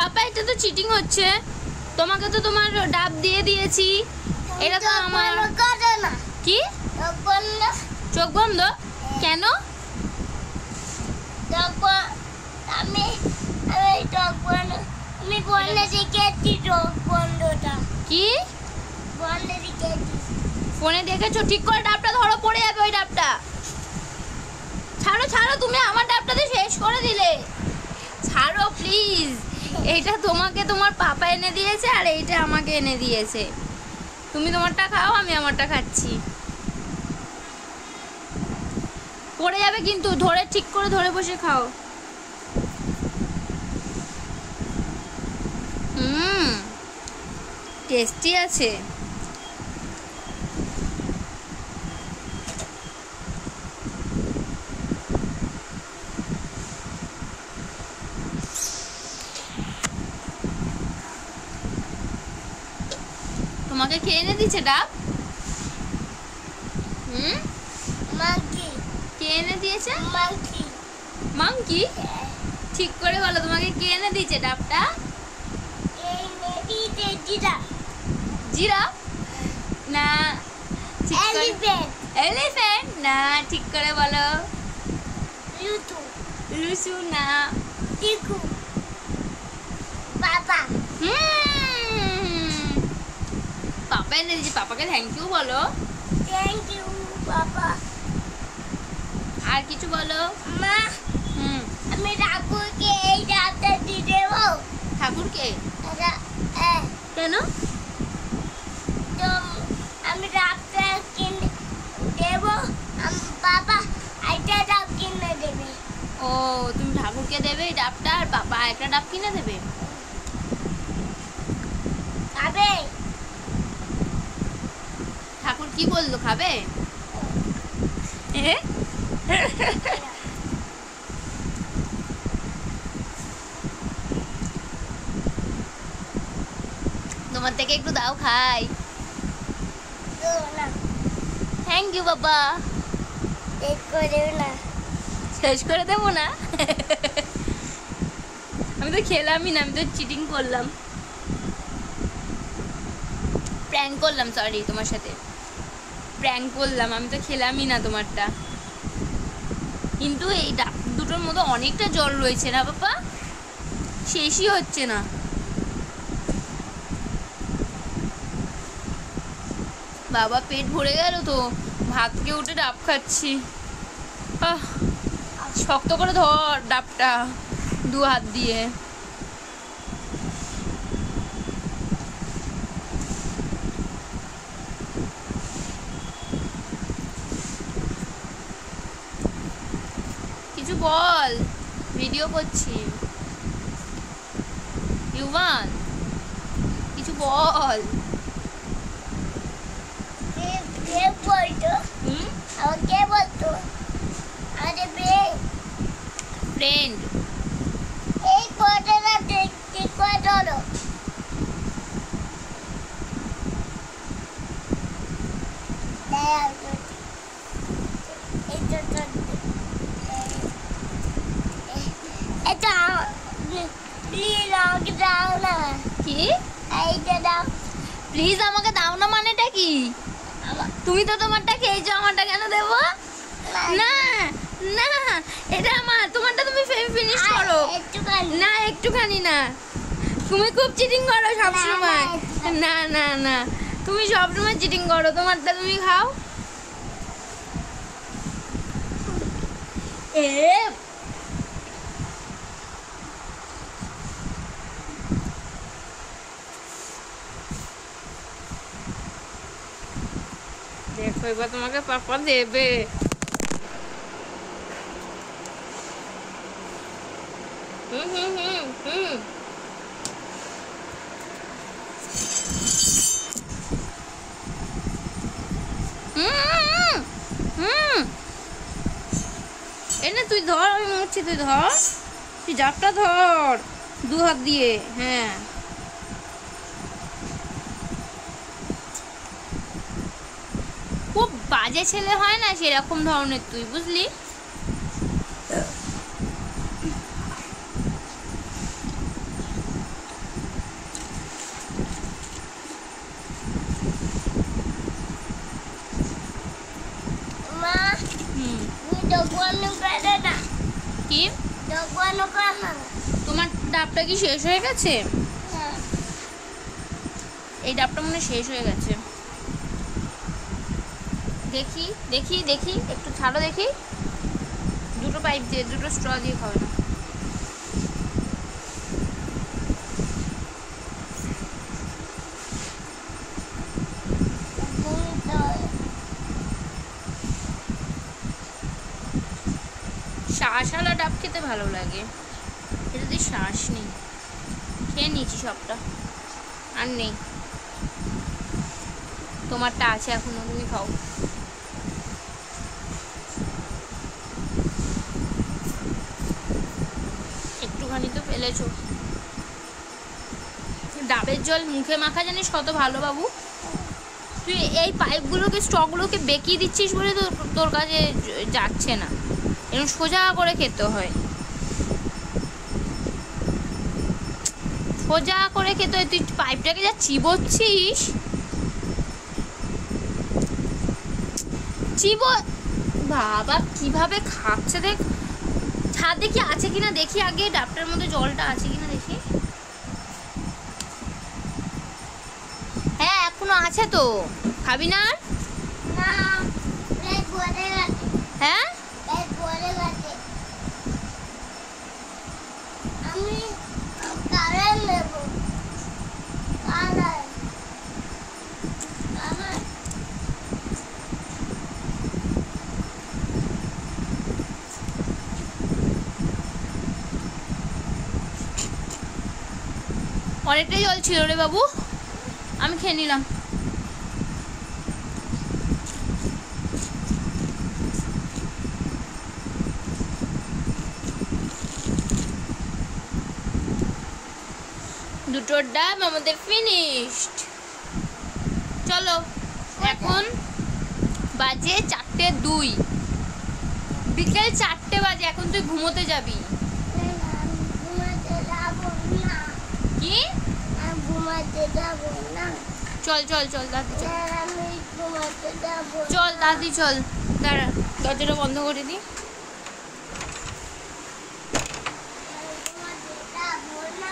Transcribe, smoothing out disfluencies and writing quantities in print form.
পাপা এটা তো চিটিং হচ্ছে। তোমাকে তো তোমার ডাব দিয়ে দিয়েছি, এটা তো আমার। কি চোখ বন্ধ কেন? আমি বললে দেখেছি চোখ বন্ধটা। কি বললে দেখেছি? ফোনে দেখেছো? ঠিক করে ডাবটা ধরো, পড়ে যাবে ওই ডাবটা। ছাড়ো ছাড়ো, তুমি আমার ডাবটাতে শেষ করে দিলে। ছাড়ো প্লিজ। এইটা তোমাকে তোমার পাপা এনে দিয়েছে আর এইটা আমাকে এনে দিয়েছে। তুমি তোমারটা খাও, আমি আমারটা খাচ্ছি। পড়ে যাবে কিন্তু, ধরে ঠিক করে ধরে বসে খাও। টেস্টি আছে। তোমাকে কে এনে দিচ্ছে ডাব? মাংকি। কে এনে দিয়েছে? মাংকি। মাংকি? ঠিক করে বলো, তোমাকে কে এনে দিয়েছে ডাবটা? জিরাফ না, এলিফ্যান্ট না, ঠিক করে বলো। লুসু না, টিকু। পাপা। পাপা এনে দিয়েছে, পাপাকে থ্যাংক ইউ বলো। Thank you papa. আর কিছু বলো। মা, আমি ঠাকুরকে এই ডাবটা দিয়ে দেবো। ঠাকুরকে? কেন? আমি ডাবটা কিনে দেবো, বাবা একটা ডাব কিনে দেবে। ও, তুমি ঠাকুরকে দেবে এই ডাবটা, আর বাবা একটা ডাব কিনে দেবে। খাবে? ঠাকুর কি বললো, খাবে? তোমার থেকে একটু দাও খাই। থ্যাংক ইউ বাবা। শেষ করে দেবো না। আমি তো খেলামই না, আমি তো চিটিং করলাম, প্র্যাঙ্ক করলাম। সরি, তোমার সাথে প্র্যাঙ্ক করলাম। আমি তো খেলামই না তোমারটা। কিন্তু এই ডাব দুটোর মধ্যে অনেকটা জল রয়েছে না বাবা, শেষই হচ্ছে না। বাবা পেট ভরে গেল তো, ভাত খেয়ে উঠে ডাব খাচ্ছি। শক্ত করে ধর ডাবটা দু হাত দিয়ে। কিছু বল, ভিডিও করছি। ইউভান, কিছু বল। ফ্রেন্ড। এই ফটোটা দেখতে ধরো। এটা প্লিজ আমাকে দাও না। কি? এইটা দাও। প্লিজ আমাকে দাও না মানেটা কি? তুমি তো তোমারটা খেয়েছো, আমারটা কেন দেবো? না না, এটা আমার, তোমারটা তুমি ফিনিশ করো। না একটুখানি না, তুমি খুব চিটিং করো সবসময়। না না না, তুমি সবসময় চিটিং করো, তোমারটা তুমি খাও। দেখো এবার তোমাকে পাপা দেবে। এনে তুই ধর, আমি মুছছি, তুই ধর, তুই জাপটা ধর দু হাত দিয়ে। হ্যাঁ, খুব বাজে ছেলে হয় না সেরকম ধরনের তুই, বুঝলি? কেন কেন তোমার ডাবটা কি শেষ হয়ে গেছে? এই ডাবটা মনে হয় শেষ হয়ে গেছে। দেখি দেখি দেখি, একটু ছাড়ো দেখি। দুটো পাইপ দিয়ে, দুটো স্ট্র দিয়ে খাবে না। শ্বাসওয়ালা ডাব খেতে ভালো লাগে, এটাতে শ্বাস নেই। খেয়ে নিয়েছি সবটা, আর নেই। তোমারটা আছে এখনো, তুমি খাও। একটুখানি তো ফেলেছো। ডাবের জল মুখে মাখা জানিস কত ভালো বাবু। তুই এই পাইপগুলোকে, স্টকগুলোকে বেঁকিয়ে দিচ্ছিস বলে তো তোর কাছে যাচ্ছে না। এরকম সোজা করে খেতে হয়, সোজা করে খেতে হয়। তুই পাইপটাকে যা চিবোচ্ছিস, বাবা কিভাবে খাচ্ছে দেখ। ছাদে কি আছে কিনা দেখি আগে, ডাবটার মধ্যে জলটা আছে কিনা দেখি। হ্যাঁ এখনো আছে তো, খাবি না? না পেট ভরে গেছে, হ্যাঁ পেট ভরে গেছে। আমি কালার নেব, কালার কালার। অনেকটাই জল ছিল রে বাবু, আমি খেয়ে নিলাম। দুটো ডাব আমাদের ফিনিশড। চলো এখন বাজে 4:02, বিকেল 4টে বাজে। এখন তুই ঘুমোতে যাবি। আমি ঘুমাতে যাব না, কি? আমি ঘুমাতে যাব না, চল চল চল দাদি চল, আমি ঘুমাতে যাব। চল দাদি চল। দাঁড়া, দরজাটা বন্ধ করে দি।